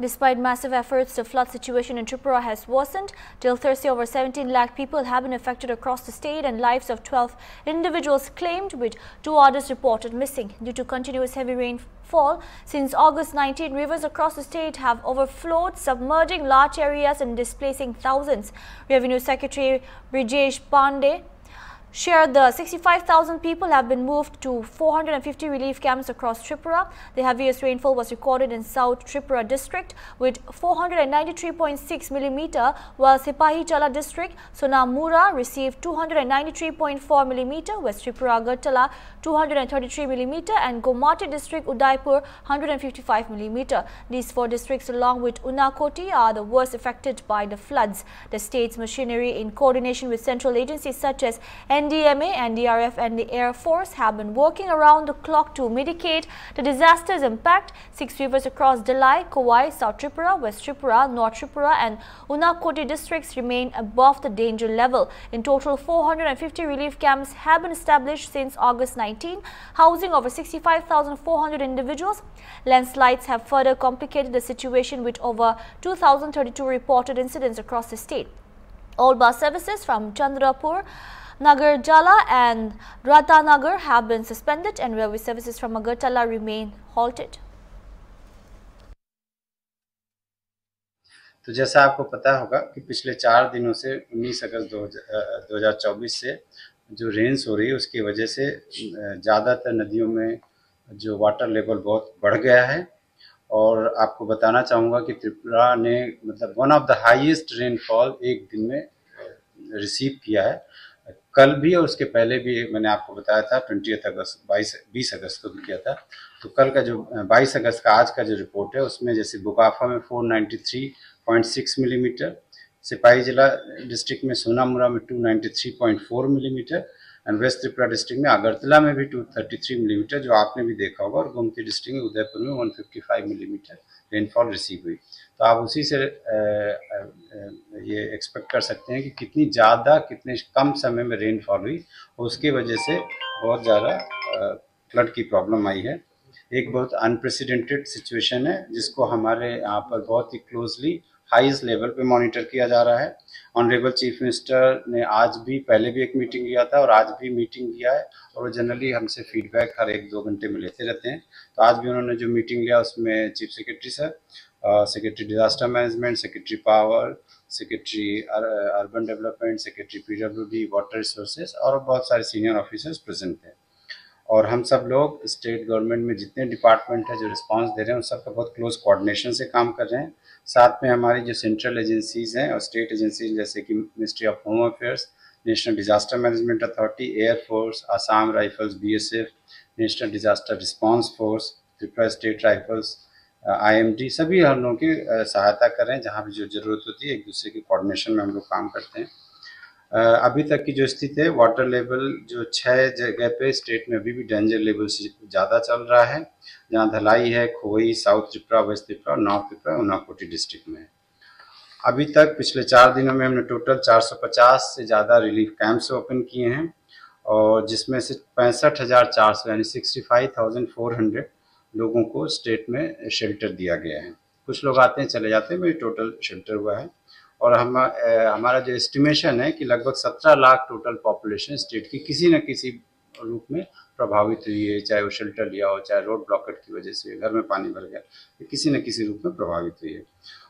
Despite massive efforts, the flood situation in Tripura has worsened. Till Thursday, over 17 lakh people have been affected across the state and lives of 12 individuals claimed, with 2 others reported missing. Due to continuous heavy rainfall since August 19, rivers across the state have overflowed, submerging large areas and displacing thousands. Revenue Secretary Brijesh Pandey shared the 65,000 people have been moved to 450 relief camps across Tripura. The heaviest rainfall was recorded in South Tripura district with 493.6 mm, while Sipahijala district, Sonamura received 293.4 mm, West Tripura Agartala 233 mm, and Gomati district Udaipur 155 mm. These 4 districts along with Unakoti are the worst affected by the floods. The state's machinery, in coordination with central agencies such as NDMA, NDRF and the Air Force, have been working around the clock to mitigate the disaster's impact. 6 rivers across Dalai, Kowai, South Tripura, West Tripura, North Tripura and Unakoti districts remain above the danger level. In total, 450 relief camps have been established since August 19, housing over 65,400 individuals. Landslides have further complicated the situation with over 2,032 reported incidents across the state. All bus services from Chandrapur, Nagarjala and Ratanagar have been suspended and railway services from Agartala remain halted. तो जैसा आपको पता होगा कि पिछले 4 दिनों से 19 अगस्त 2024 से जो रेंस हो रही है उसकी वजह से ज़्यादातर नदियों में जो वाटर लेवल बहुत बढ़ गया है। और आपको बताना चाहूँगा कि त्रिपुरा ने मतलब one of the highest rainfall एक दिन में रिसीव किया है। कल भी और उसके पहले भी मैंने आपको बताया था 20 अगस्त को भी किया था। तो कल का जो 22 अगस्त का आज का जो रिपोर्ट है उसमें जैसे बुकाफा में 493.6 मिलीमीटर, सिपाही जिला डिस्ट्रिक्ट में सोनामुरा में 293.4 millimetre and west Tripura district में अगरतला में भी 233 मिलीमीटर जो आपने भी देखा होगा, और गोमती डिस्ट्रिक्ट में उदयपुर में 155 मिलीमीटर रेनफॉल रिसीव हुई। तो आप उसी से ये एक्सपेक्ट कर सकते हैं कि कितनी ज़्यादा कितने कम समय में रेनफॉल हुई, उसकी वजह से बहुत ज़्यादा फ्लड की प्रॉब्लम आई है। एक बहुत अनप्रेसिडेंटेड सिचुएशन है जिसको हमारे यहाँ पर बहुत ही क्लोजली हाईएस्ट लेवल पे मॉनिटर किया जा रहा है। ऑनरेबल चीफ मिनिस्टर ने आज भी पहले भी एक मीटिंग लिया था और आज भी मीटिंग लिया है, और वो जनरली हमसे फीडबैक हर 1-2 घंटे में लेते रहते हैं। तो आज भी उन्होंने जो मीटिंग लिया उसमें chief secretary sir, secretary disaster management, secretary power, secretary urban development, secretary PWD, water resources और बहुत सारे सीनियर ऑफिसर्स प्रेजेंट थे। और हम सब लोग स्टेट गवर्नमेंट में जितने डिपार्टमेंट है जो रिस्पांस दे रहे हैं उन सबका बहुत क्लोज कोऑर्डिनेशन से काम कर रहे हैं। साथ में हमारी जो सेंट्रल एजेंसीज हैं और स्टेट एजेंसीज जैसे कि ministry of home affairs, national disaster management authority, air force, Assam rifles, BSF, national disaster response force, Tripura state rifles, IMD, सभी हम लोगों की सहायता कर रहे हैं। जहाँ भी जो ज़रूरत होती है एक दूसरे के कोऑर्डिनेशन में हम लोग काम करते हैं। अभी तक की जो स्थिति है, वाटर लेवल जो 6 जगह पे स्टेट में अभी भी डेंजर लेवल से ज़्यादा चल रहा है, जहाँ धलाई है, Khowai, south Tripura, west Tripura, north Tripura, Unakoti district में। अभी तक पिछले 4 दिनों में हमने टोटल 450 से ज़्यादा रिलीफ कैंप्स ओपन किए हैं, और जिसमें से 65,400 यानी 65,400 लोगों को स्टेट में शेल्टर दिया गया है। कुछ लोग आते हैं चले जाते हैं, मेरी टोटल शेल्टर हुआ है। और हमारा जो एस्टिमेशन है कि लगभग 17 लाख टोटल पॉपुलेशन स्टेट की किसी न किसी रूप में प्रभावित हुई है, चाहे वो शेल्टर लिया हो, चाहे रोड ब्लॉकेट की वजह से घर में पानी भर गया, तो किसी न किसी रूप में प्रभावित हुई है।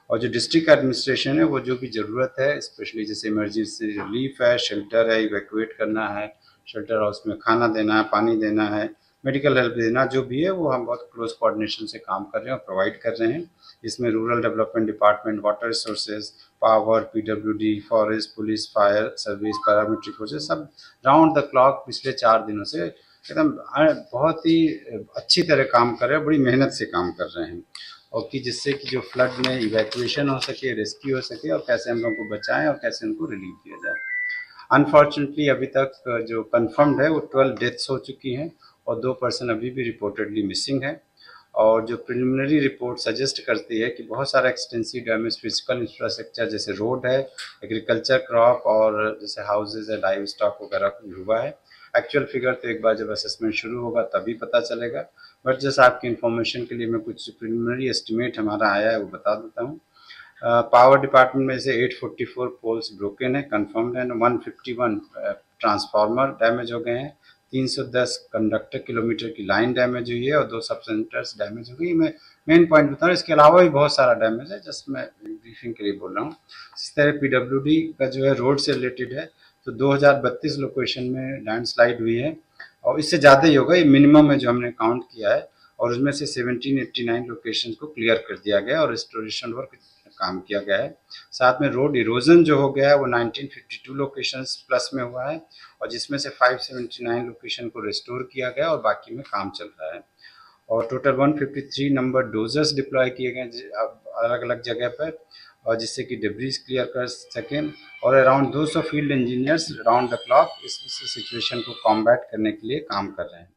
और जो डिस्ट्रिक्ट एडमिनिस्ट्रेशन है वो जो भी ज़रूरत है, स्पेशली जैसे इमरजेंसी रिलीफ है, शेल्टर है, इवैक्यूएट करना है, शेल्टर हाउस में खाना देना है, पानी देना है, मेडिकल हेल्प देना, जो भी है वो हम बहुत क्लोज कोऑर्डिनेशन से काम कर रहे हैं और प्रोवाइड कर रहे हैं। इसमें rural development department, water resources, power, PWD, forest, police, fire service, paramilitary forces सब राउंड द क्लॉक पिछले 4 दिनों से एकदम बहुत ही अच्छी तरह काम कर रहे हैं, बड़ी मेहनत से काम कर रहे हैं, और कि जिससे कि जो फ्लड में इवैक्यूएशन हो सके, रेस्क्यू हो सके, और कैसे हम लोगों को बचाएं और कैसे उनको रिलीव किया जाए। अनफॉर्चुनेटली अभी तक जो कन्फर्म्ड है वो 12 डेथ्स हो चुकी हैं और 2 पर्सन अभी भी रिपोर्टेडली मिसिंग है। और जो प्रिलिमिनरी रिपोर्ट सजेस्ट करती है कि बहुत सारा एक्सटेंसिव डैमेज फिजिकल इंफ्रास्ट्रक्चर जैसे रोड है, एग्रीकल्चर क्रॉप और जैसे हाउसेज है, लाइव स्टॉक वगैरह हुआ है। एक्चुअल फिगर तो एक बार जब असेसमेंट शुरू होगा तभी पता चलेगा, बट जैसे आपकी इन्फॉर्मेशन के लिए मैं कुछ प्रिलिमिनरी एस्टिमेट हमारा आया है वो बता देता हूँ। पावर डिपार्टमेंट में से 844 पोल्स ब्रोकन है, कन्फर्म्ड है, 151 ट्रांसफार्मर डैमेज हो गए हैं, 310 कंडक्टर किलोमीटर की लाइन डैमेज हुई है और 2 सब सेंटर्स डैमेज हो गई। मैं मेन पॉइंट बता रहा हूँ, इसके अलावा भी बहुत सारा डैमेज है, जस्ट मैं ब्रीफिंग के लिए बोल रहा हूँ। इस तरह PWD का जो है रोड से रिलेटेड है, तो 2032 लोकेशन में लैंडस्लाइड हुई है और इससे ज़्यादा ही होगा, ये मिनिमम है जो हमने काउंट किया है, और उसमें से 1789 लोकेशन को क्लियर कर दिया गया और रिस्टोरेशन वर्क काम किया गया है। साथ में रोड इरोजन जो हो गया है वो 1952 लोकेशंस प्लस में हुआ है और जिसमें से 579 लोकेशन को रिस्टोर किया गया और बाकी में काम चल रहा है। और टोटल 153 नंबर डोजर्स डिप्लॉय किए गए अलग अलग जगह पर, और जिससे कि डिब्रीज क्लियर कर सकें, और around 200 field engineers round the clock इस सिचुएशन को कॉम्बैट करने के लिए काम कर रहे हैं।